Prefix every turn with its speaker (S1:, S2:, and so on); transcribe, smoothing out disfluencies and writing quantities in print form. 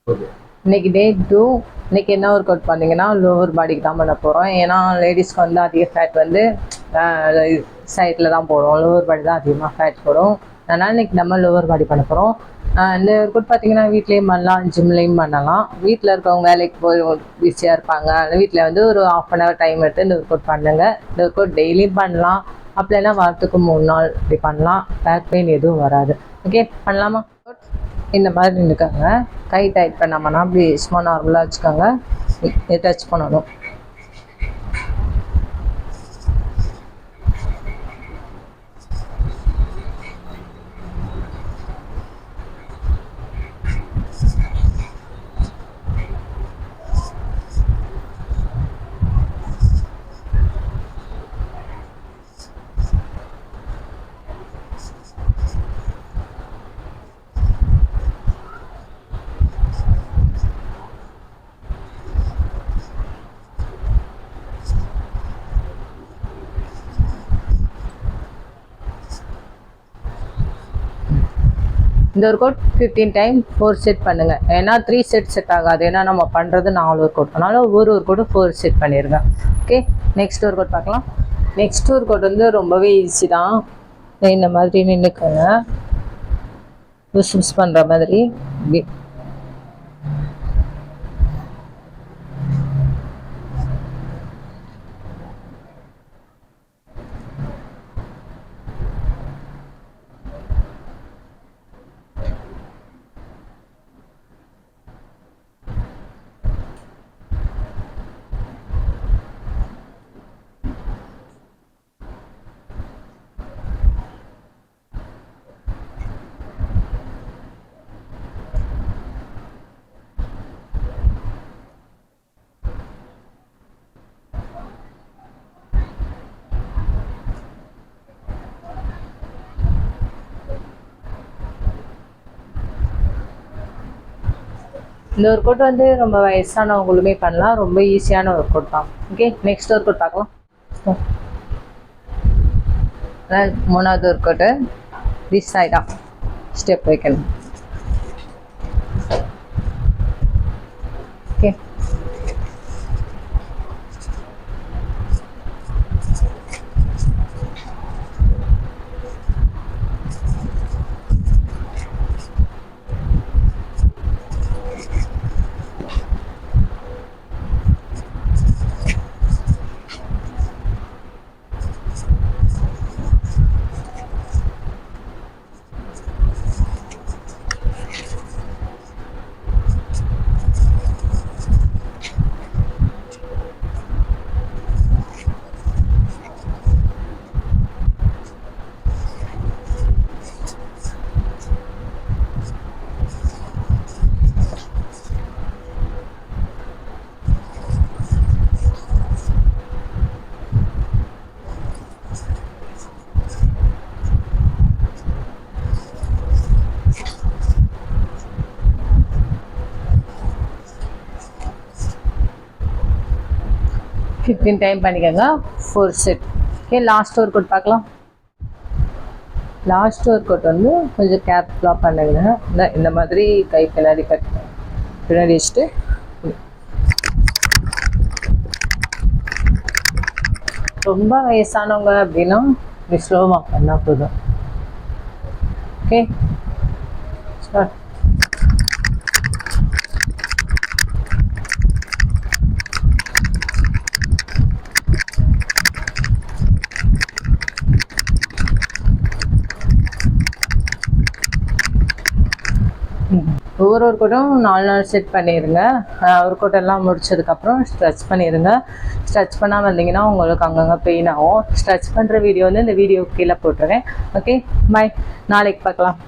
S1: இன்னைக்கு டே 2. இன்னைக்கு என்ன ஒர்க் அவுட் பண்ணீங்கன்னா லோவர் பாடிக்கு தான் பண்ண போகிறோம். ஏன்னா லேடிஸ்க்கு வந்து அதிக ஃபேட் வந்து சைடில் தான் போடும், லோவர் பாடி தான் அதிகமாக ஃபேட் போடும். அதனால் இன்னைக்கு நம்ம லோவர் பாடி பண்ண போகிறோம். இந்த ஒர்க் அவுட் பார்த்தீங்கன்னா வீட்லேயும் பண்ணலாம், ஜிம்லேயும் பண்ணலாம். வீட்டில் இருக்கவங்க வேலைக்கு போய் பிஸியாக இருப்பாங்க, வீட்டில் வந்து ஒரு 1/2 hour டைம் எடுத்து இந்த ஒர்க் அவுட் பண்ணுங்க. இந்த ஒர்க் அவுட் டெய்லியும் பண்ணலாம், அப்படின்னா வாரத்துக்கு 3 நாள் இப்படி பண்ணலாம். பேக் பெயின் எதுவும் வராது. ஓகே, பண்ணலாமா? இந்த மாதிரி நின்றுக்காங்க, கை டைட் பண்ணாமன்னா அப்படி சும்மா நார்மலாக வச்சுக்கோங்க. டச் பண்ணணும். இந்த ஒர்க் அவுட் 15 டைம் 4 செட் பண்ணுங்க. ஏன்னா 3 செட் ஆகாது, ஏன்னா நம்ம பண்ணுறது 4 ஒர்க் அவுட். அதனால ஒவ்வொரு ஒர்க் அவுட்டும் 4 செட் பண்ணிடுங்க. ஓகே, நெக்ஸ்ட் ஒர்க் அவுட் பார்க்கலாம். நெக்ஸ்ட் ஒர்க் அவுட் வந்து ரொம்பவே ஈஸி தான். இந்த மாதிரி நின்றுக்கோங்க, புஷ் பண்ணுற மாதிரி. இந்த ஒர்க் அவுட் வந்து ரொம்ப வயசானவங்களுமே பண்ணலாம், ரொம்ப ஈஸியான ஒர்க் அவுட் தான். ஓகே, நெக்ஸ்ட் ஒர்க் அவுட் பார்க்கலாம். மூணாவது ஒர்க் அவுட்டு திஸ் சைடா ஸ்டெப் வைக்கணும். ஓகே, ஃபிஃப்டீன் டைம் பண்ணிக்கோங்க, 4 set. Okay, last work out பார்க்கலாம். லாஸ்ட் ஒர்க் அவுட் வந்து கொஞ்சம் கேர்ஃபுல்லாக பண்ணுங்க. இந்த மாதிரி கை பின்னாடி பின்னாடி வச்சுட்டு ரொம்ப வயசானவங்க அப்படின்னா இப்படி ஸ்லோவாக பண்ணால் போதும். Okay, start. ஒவ்வொரு ஒர்க் அவுட்டும் 4 செட் பண்ணிடுங்க. ஒர்க் அவுட் எல்லாம் முடிச்சதுக்கப்புறம் ஸ்ட்ரெச் பண்ணிடுங்க. ஸ்ட்ரெச் பண்ணால் வந்தீங்கன்னா உங்களுக்கு அங்கங்கே பெயின் ஆகும். ஸ்ட்ரெச் பண்ணுற வீடியோ வந்து இந்த வீடியோ கீழே போட்டுருவேன். ஓகே, பாய், நாளைக்கு பார்க்கலாம்.